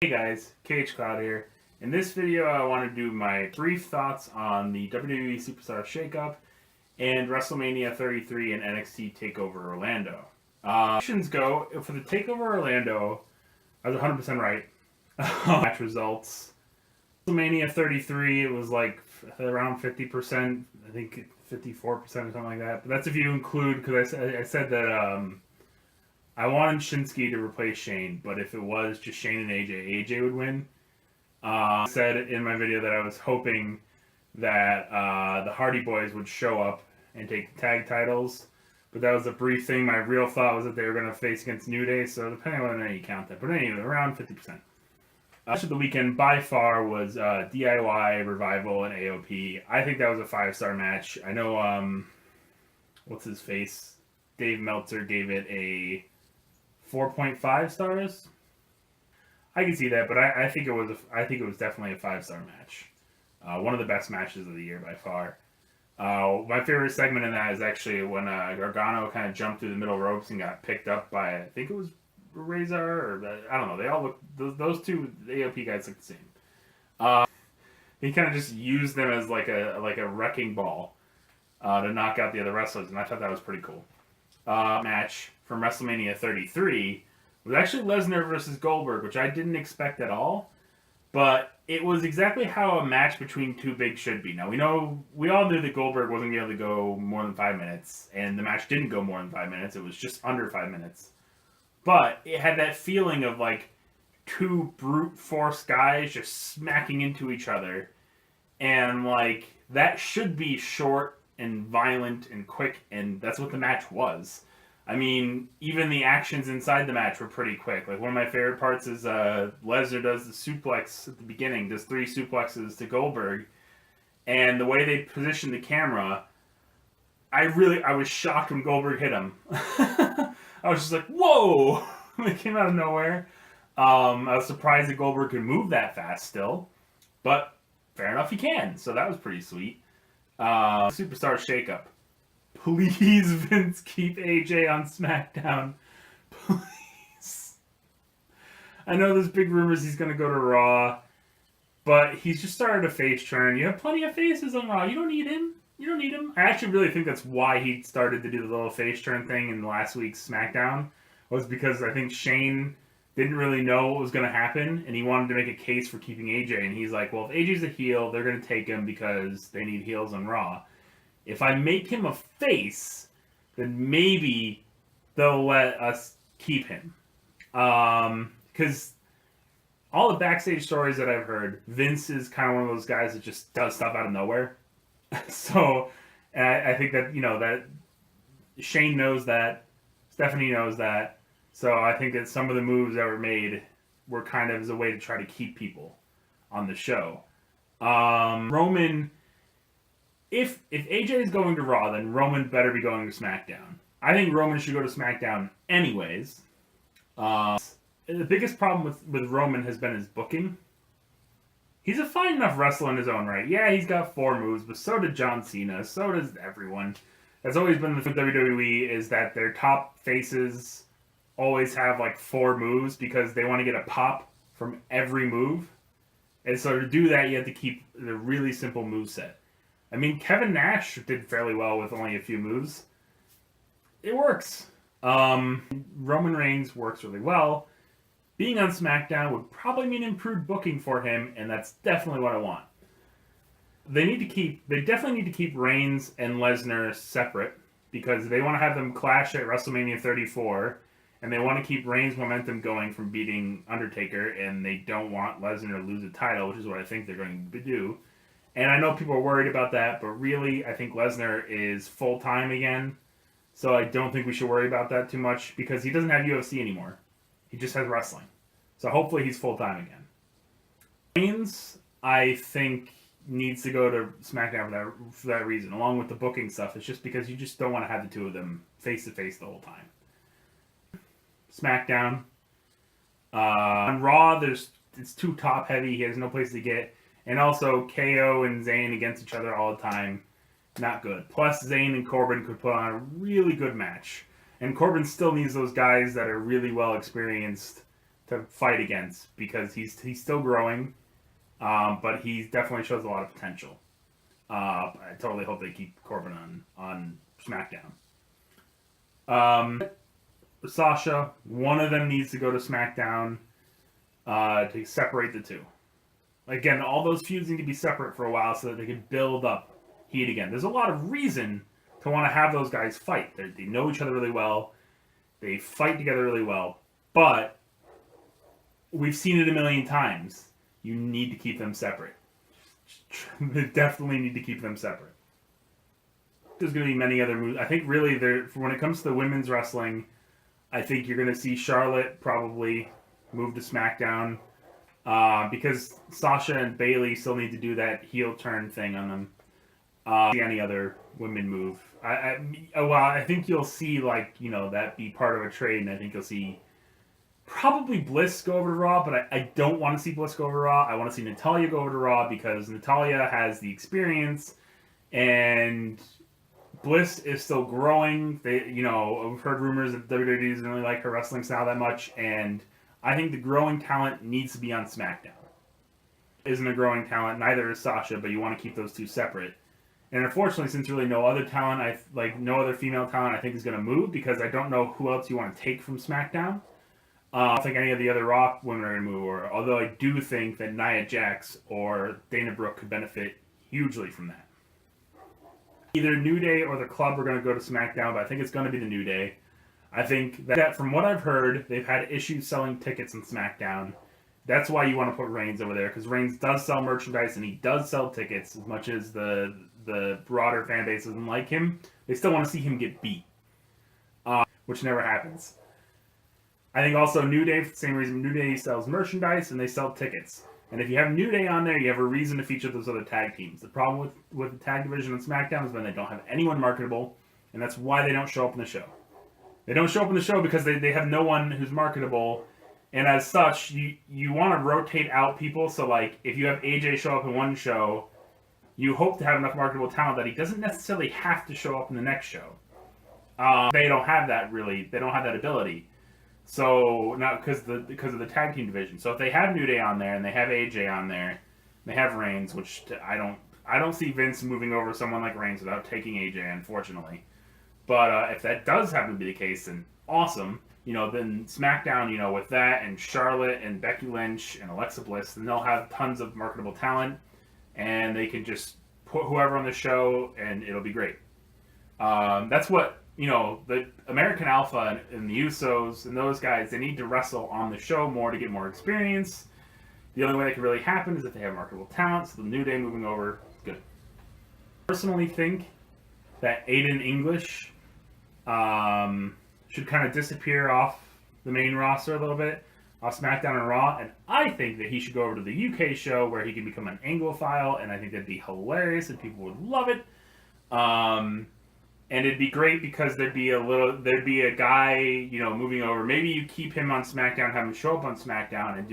Hey guys, KH Cloud here. In this video I want to do my brief thoughts on the WWE Superstar Shakeup and Wrestlemania 33 and NXT TakeOver Orlando. Questions go, for the TakeOver Orlando, I was 100% right. Match results. Wrestlemania 33, it was like around 50%, I think 54% or something like that. But that's if you include, because I said that I wanted Shinsuke to replace Shane, but if it was just Shane and AJ would win. I said in my video that I was hoping that the Hardy Boys would show up and take the tag titles, but that was a brief thing. My real thought was that they were going to face against New Day, so depending on how you count that. But anyway, around 50%. Match of the weekend by far was DIY, Revival, and AOP. I think that was a 5-star match. I know, what's his face? Dave Meltzer gave it a 4.5 stars. I can see that, but I think it was definitely a 5-star match. One of the best matches of the year by far. My favorite segment in that is actually when Gargano kind of jumped through the middle ropes and got picked up by, I think it was Razor, or I don't know. They all look, those two AOP guys look the same. He kind of just used them as like a wrecking ball to knock out the other wrestlers, and I thought that was pretty cool. Match from WrestleMania 33 was actually Lesnar versus Goldberg, which I didn't expect at all, but it was exactly how a match between two bigs should be. Now, we all knew that Goldberg wasn't going to be able to go more than 5 minutes, and the match didn't go more than 5 minutes. It was just under 5 minutes. But it had that feeling of like two brute force guys just smacking into each other, and like that should be short and violent and quick, and that's what the match was. I mean, even the actions inside the match were pretty quick. Like, one of my favorite parts is Lesnar does the suplex at the beginning, does 3 suplexes to Goldberg, and the way they positioned the camera, I was shocked when Goldberg hit him. I was just like, whoa! It came out of nowhere. I was surprised that Goldberg could move that fast still, but fair enough, he can, so that was pretty sweet. Superstar Shakeup. Please, Vince, keep AJ on SmackDown. Please. I know there's big rumors he's going to go to Raw, but he's just started a face turn. You have plenty of faces on Raw. You don't need him. You don't need him. I actually really think that's why he started to do the little face turn thing in last week's SmackDown, was because I think Shane didn't really know what was going to happen, and he wanted to make a case for keeping AJ, and he's like, well, if AJ's a heel, they're going to take him because they need heels on Raw. If I make him a face, then maybe they'll let us keep him. Because all the backstage stories that I've heard, Vince is kind of one of those guys that just does stuff out of nowhere. So I think that, that Shane knows that, Stephanie knows that. So I think that some of the moves that were made were kind of as a way to try to keep people on the show. Roman, if AJ is going to Raw, then Roman better be going to SmackDown. I think Roman should go to SmackDown anyways. The biggest problem with Roman has been his booking. He's a fine enough wrestler in his own right. Yeah, he's got 4 moves, but so did John Cena. So does everyone. That's always been the thing with WWE, is that their top faces always have like 4 moves because they want to get a pop from every move. And so to do that, you have to keep the really simple moveset. I mean, Kevin Nash did fairly well with only a few moves. It works. Roman Reigns works really well. Being on SmackDown would probably mean improved booking for him, and that's definitely what I want. They definitely need to keep Reigns and Lesnar separate, because they want to have them clash at WrestleMania 34, and they want to keep Reigns' momentum going from beating Undertaker, and they don't want Lesnar to lose a title, which is what I think they're going to do. And I know people are worried about that, but really, I think Lesnar is full-time again, so I don't think we should worry about that too much, because he doesn't have UFC anymore. He just has wrestling. So hopefully he's full-time again. Reigns, I think, needs to go to SmackDown for that reason, along with the booking stuff. It's just because you just don't want to have the two of them face-to-face the whole time. SmackDown. On Raw, it's too top-heavy. He has no place to get. And also, KO and Zayn against each other all the time. Not good. Plus, Zayn and Corbin could put on a really good match. And Corbin still needs those guys that are really well experienced to fight against because he's still growing, but he definitely shows a lot of potential. I totally hope they keep Corbin on SmackDown. Sasha, one of them needs to go to SmackDown to separate the two. Again, all those feuds need to be separate for a while so that they can build up heat again. There's a lot of reason to want to have those guys fight. They know each other really well. They fight together really well. But we've seen it a million times. You need to keep them separate. They definitely need to keep them separate. There's going to be many other moves. I think really, when it comes to women's wrestling, I think you're going to see Charlotte probably move to SmackDown because Sasha and Bayley still need to do that heel turn thing on them. Any other women move? I think you'll see that be part of a trade, and I think you'll see probably Bliss go over to Raw, but I don't want to see Bliss go over to Raw. I want to see Natalya go over to Raw because Natalya has the experience, and Bliss is still growing. I've heard rumors that WWE doesn't really like her wrestling style that much, and I think the growing talent needs to be on SmackDown. Isn't a growing talent, neither is Sasha, but you want to keep those two separate. And unfortunately, since really no other talent, no other female talent, I think is going to move because I don't know who else you want to take from SmackDown. I don't think any of the other Raw women are going to move, although I do think that Nia Jax or Dana Brooke could benefit hugely from that. Either New Day or the Club are going to go to SmackDown, but I think it's going to be the New Day. I think that from what I've heard, they've had issues selling tickets on SmackDown. That's why you want to put Reigns over there, because Reigns does sell merchandise and he does sell tickets. As much as the broader fan base doesn't like him, they still want to see him get beat, which never happens. I think also New Day, for the same reason, New Day sells merchandise and they sell tickets. And if you have New Day on there, you have a reason to feature those other tag teams. The problem with the tag division on SmackDown is when they don't have anyone marketable, and that's why they don't show up in the show. They don't show up in the show because they have no one who's marketable, and as such, you want to rotate out people. So, if you have AJ show up in one show, you hope to have enough marketable talent that he doesn't necessarily have to show up in the next show. They don't have that, really. They don't have that ability. So, not because of the tag team division. So if they have New Day on there and they have AJ on there, they have Reigns, which I don't see Vince moving over someone like Reigns without taking AJ, unfortunately. But if that does happen to be the case, then awesome. Then SmackDown, with that and Charlotte and Becky Lynch and Alexa Bliss, then they'll have tons of marketable talent, and they can just put whoever on the show, and it'll be great. That's what. The American Alpha and the Usos and those guys, they need to wrestle on the show more to get more experience. The only way that can really happen is if they have marketable talent, so the New Day moving over is good. I personally think that Aiden English should kind of disappear off the main roster a little bit, off SmackDown and Raw, and I think that he should go over to the UK show where he can become an Anglophile, and I think that'd be hilarious and people would love it. And it'd be great because there'd be a guy, moving over. Maybe you keep him on SmackDown, have him show up on SmackDown, and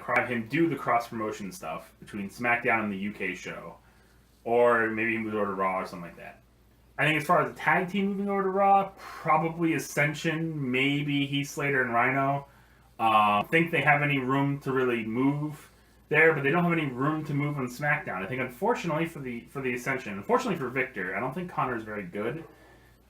have him do the cross promotion stuff between SmackDown and the UK show, or maybe he moves over to Raw or something like that. I think as far as the tag team moving over to Raw, probably Ascension, maybe Heath Slater and Rhino. I don't think they have any room to really move there, but they don't have any room to move on SmackDown. I think, unfortunately for the Ascension, unfortunately for Victor, I don't think Connor is very good.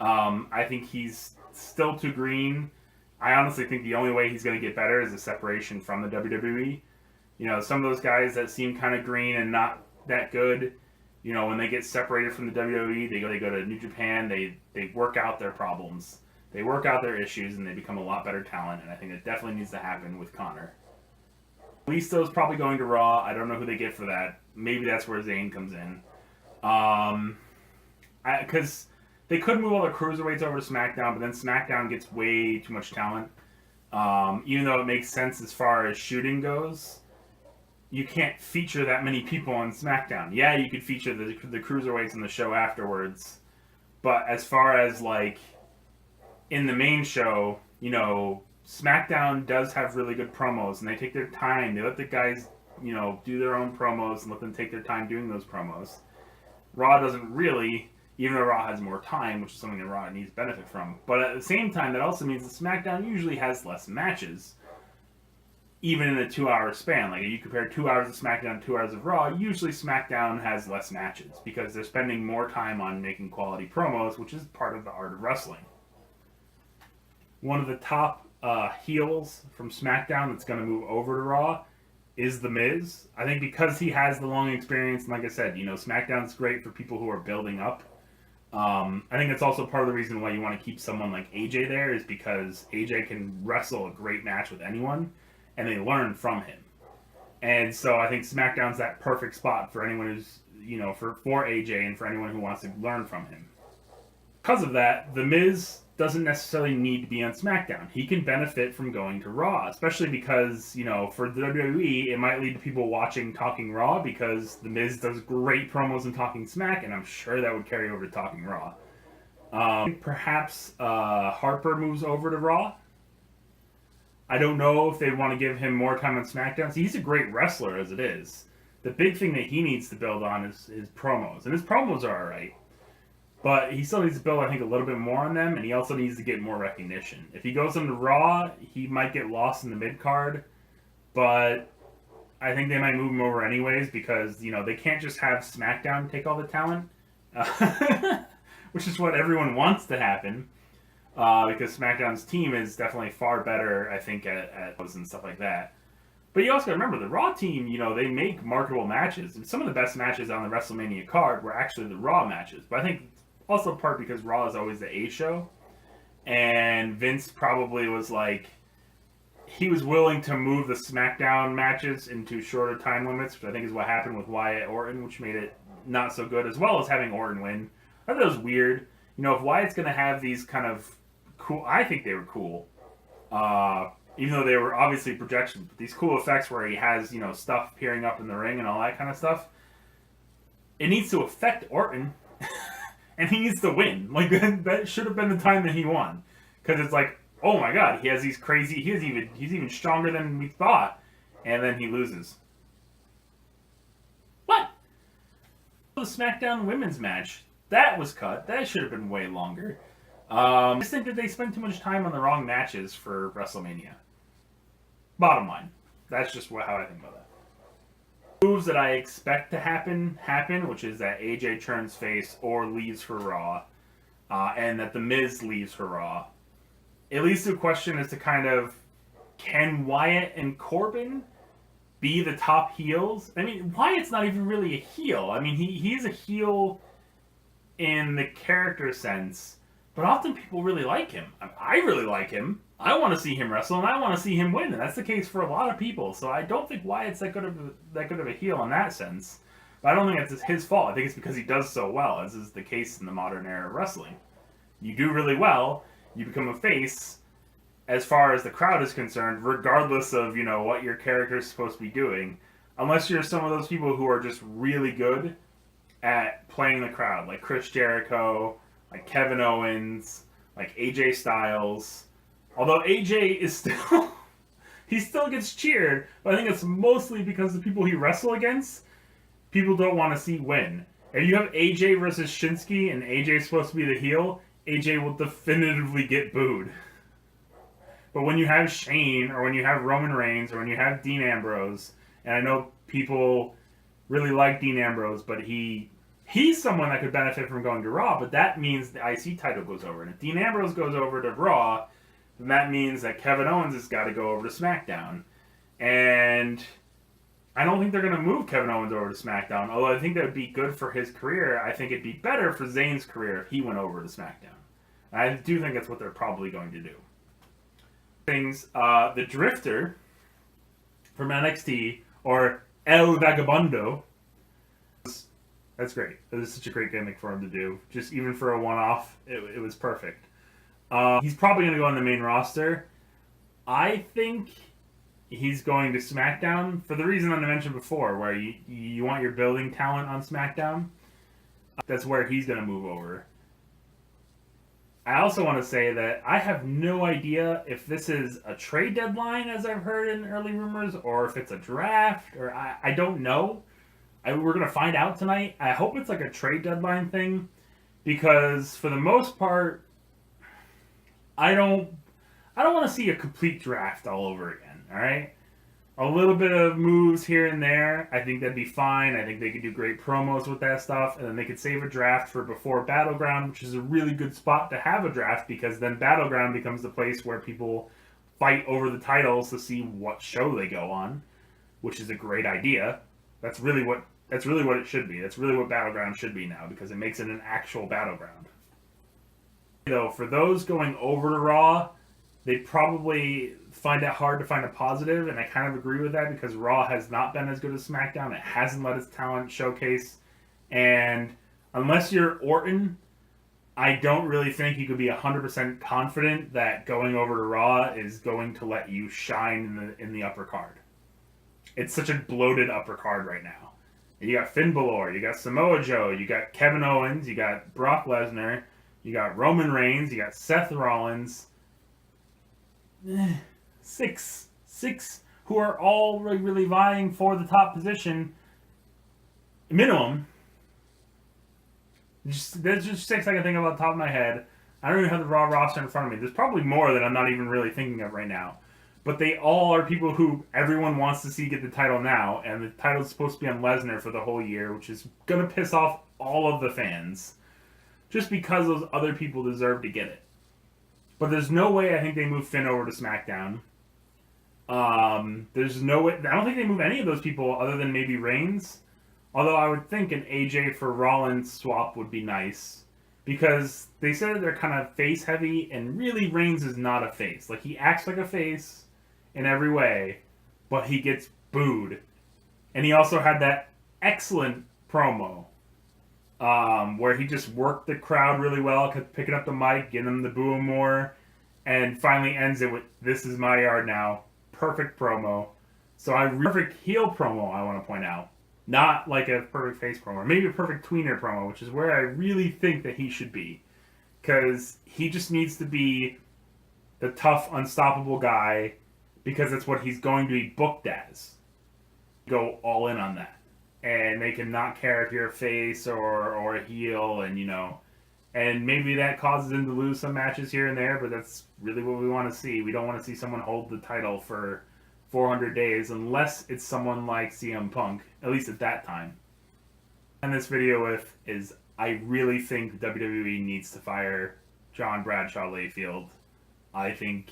I think he's still too green. I honestly think the only way he's going to get better is a separation from the WWE. Some of those guys that seem kind of green and not that good, when they get separated from the WWE, they go to New Japan, they work out their problems. They work out their issues, and they become a lot better talent, and I think it definitely needs to happen with Connor. Listo's probably going to Raw. I don't know who they get for that. Maybe that's where Zayn comes in. Because they could move all the cruiserweights over to SmackDown, but then SmackDown gets way too much talent. Even though it makes sense as far as shooting goes, you can't feature that many people on SmackDown. Yeah, you could feature the cruiserweights in the show afterwards, but as far as in the main show, SmackDown does have really good promos, and they take their time. They let the guys, do their own promos and let them take their time doing those promos. Raw doesn't really. Even though Raw has more time, which is something that Raw needs benefit from. But at the same time, that also means that SmackDown usually has less matches. even in a 2-hour span. Like, if you compare 2 hours of SmackDown to 2 hours of Raw, usually SmackDown has less matches because they're spending more time on making quality promos, which is part of the art of wrestling. One of the top heels from SmackDown that's going to move over to Raw is The Miz. I think because he has the long experience, and like I said, SmackDown's great for people who are building up. I think that's also part of the reason why you want to keep someone like AJ there, is because AJ can wrestle a great match with anyone, and they learn from him. And so I think SmackDown's that perfect spot for anyone who's, for AJ and for anyone who wants to learn from him. Because of that, The Miz doesn't necessarily need to be on SmackDown. He can benefit from going to Raw, especially because, for the WWE, it might lead to people watching Talking Raw because The Miz does great promos in Talking Smack, and I'm sure that would carry over to Talking Raw. Perhaps Harper moves over to Raw. I don't know if they want to give him more time on SmackDown. So he's a great wrestler as it is. The big thing that he needs to build on is his promos. And his promos are alright. But he still needs to build, I think, a little bit more on them, and he also needs to get more recognition. If he goes into Raw, he might get lost in the mid-card, but I think they might move him over anyways because, they can't just have SmackDown take all the talent, which is what everyone wants to happen, because SmackDown's team is definitely far better, I think, at and stuff like that. But you also got to remember, the Raw team, they make marketable matches. And some of the best matches on the WrestleMania card were actually the Raw matches. But I think also part because Raw is always the A show. And Vince probably was like, he was willing to move the SmackDown matches into shorter time limits, which I think is what happened with Wyatt Orton, which made it not so good, as well as having Orton win. I thought it was weird. If Wyatt's going to have these kind of cool, I think they were cool. Even though they were obviously projections, but these cool effects where he has, stuff peering up in the ring and all that kind of stuff. It needs to affect Orton. And he needs to win. Like, that should have been the time that he won. Because it's like, oh my god, he has these crazy, he's even stronger than we thought. And then he loses. What? The SmackDown women's match. That was cut. That should have been way longer. I just think that they spent too much time on the wrong matches for WrestleMania. Bottom line. That's just how I think about that. Moves that I expect to happen, which is that AJ turns face or leaves for Raw, and that The Miz leaves for Raw. It leads to a question as to kind of, can Wyatt and Corbin be the top heels? I mean, Wyatt's not even really a heel. I mean, he's a heel in the character sense, but often people really like him. I really like him. I want to see him wrestle, and I want to see him win, and that's the case for a lot of people. So I don't think Wyatt's that good of a heel in that sense. But I don't think it's his fault. I think it's because he does so well, as is the case in the modern era of wrestling. You do really well, you become a face, as far as the crowd is concerned, regardless of, what your character is supposed to be doing. Unless you're some of those people who are just really good at playing the crowd, like Chris Jericho, like Kevin Owens, like AJ Styles. Although AJ is still, he still gets cheered, but I think it's mostly because the people he wrestle against, people don't want to see win. If you have AJ versus Shinsuke and AJ's supposed to be the heel, AJ will definitively get booed. But when you have Shane, or when you have Roman Reigns, or when you have Dean Ambrose, and I know people really like Dean Ambrose, but he's someone that could benefit from going to Raw, but that means the IC title goes over. And if Dean Ambrose goes over to Raw, then that means that Kevin Owens has got to go over to SmackDown. And I don't think they're going to move Kevin Owens over to SmackDown, although I think that would be good for his career. I think it'd be better for Zayn's career if he went over to SmackDown. And I do think that's what they're probably going to do. The Drifter from NXT, or El Vagabundo, that's great. It was such a great gimmick for him to do. Just even for a one-off, it was perfect. He's probably going to go on the main roster. I think he's going to SmackDown for the reason I mentioned before, where you want your building talent on SmackDown. That's where he's going to move over. I also want to say that I have no idea if this is a trade deadline, as I've heard in early rumors, or if it's a draft, or I don't know. We're going to find out tonight. I hope it's like a trade deadline thing, because for the most part, I don't want to see a complete draft all over again, all right? A little bit of moves here and there, I think that'd be fine. I think they could do great promos with that stuff, and then they could save a draft for before Battleground, which is a really good spot to have a draft, because then Battleground becomes the place where people fight over the titles to see what show they go on, which is a great idea. That's really what it should be. That's really what Battleground should be now, because it makes it an actual Battleground. Though, for those going over to Raw, they probably find it hard to find a positive, and I kind of agree with that, because Raw has not been as good as SmackDown. It hasn't let its talent showcase, and unless you're Orton, I don't really think you could be 100% confident that going over to Raw is going to let you shine in the upper card. It's such a bloated upper card right now. You got Finn Balor, you got Samoa Joe, you got Kevin Owens, you got Brock Lesnar, you got Roman Reigns, you got Seth Rollins. Six who are all really vying for the top position minimum. There's just 6 I can think of off the top of my head. I don't even have the Raw roster in front of me. There's probably more that I'm not even really thinking of right now. But they all are people who everyone wants to see get the title now, and the title's supposed to be on Lesnar for the whole year, which is going to piss off all of the fans. Just because those other people deserve to get it. But there's no way I think they move Finn over to SmackDown. There's no way. I don't think they move any of those people other than maybe Reigns. Although I would think an AJ for Rollins swap would be nice. Because they said they're kind of face heavy, and really Reigns is not a face. Like, he acts like a face in every way, but he gets booed. And he also had that excellent promo where he just worked the crowd really well, kept picking up the mic, getting them to boo him more, and finally ends it with, "This is my yard now." Perfect promo. So perfect heel promo, I want to point out. Not like a perfect face promo, or maybe a perfect tweener promo, which is where I really think that he should be. Because he just needs to be the tough, unstoppable guy, because that's what he's going to be booked as. Go all in on that. And they can not care if you're a face or a heel, and and maybe that causes him to lose some matches here and there, but that's really what we want to see. We don't want to see someone hold the title for 400 days, unless it's someone like CM Punk, at least at that time. And this video with is, I really think WWE needs to fire John Bradshaw Layfield. I think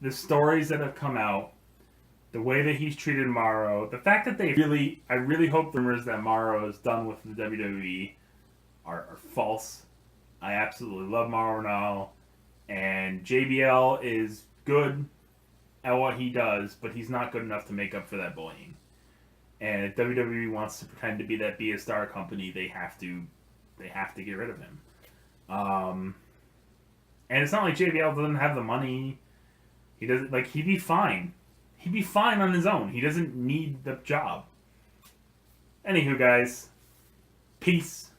the stories that have come out, the way that he's treated Morrow, the fact that I really hope the rumors that Morrow is done with the WWE are false. I absolutely love Mauro now, and JBL is good at what he does, but he's not good enough to make up for that bullying. And if WWE wants to pretend to be that Be a Star company, they have to get rid of him. And it's not like JBL doesn't have the money. He doesn't, he'd be fine. He'd be fine on his own. He doesn't need the job. Anywho, guys, peace.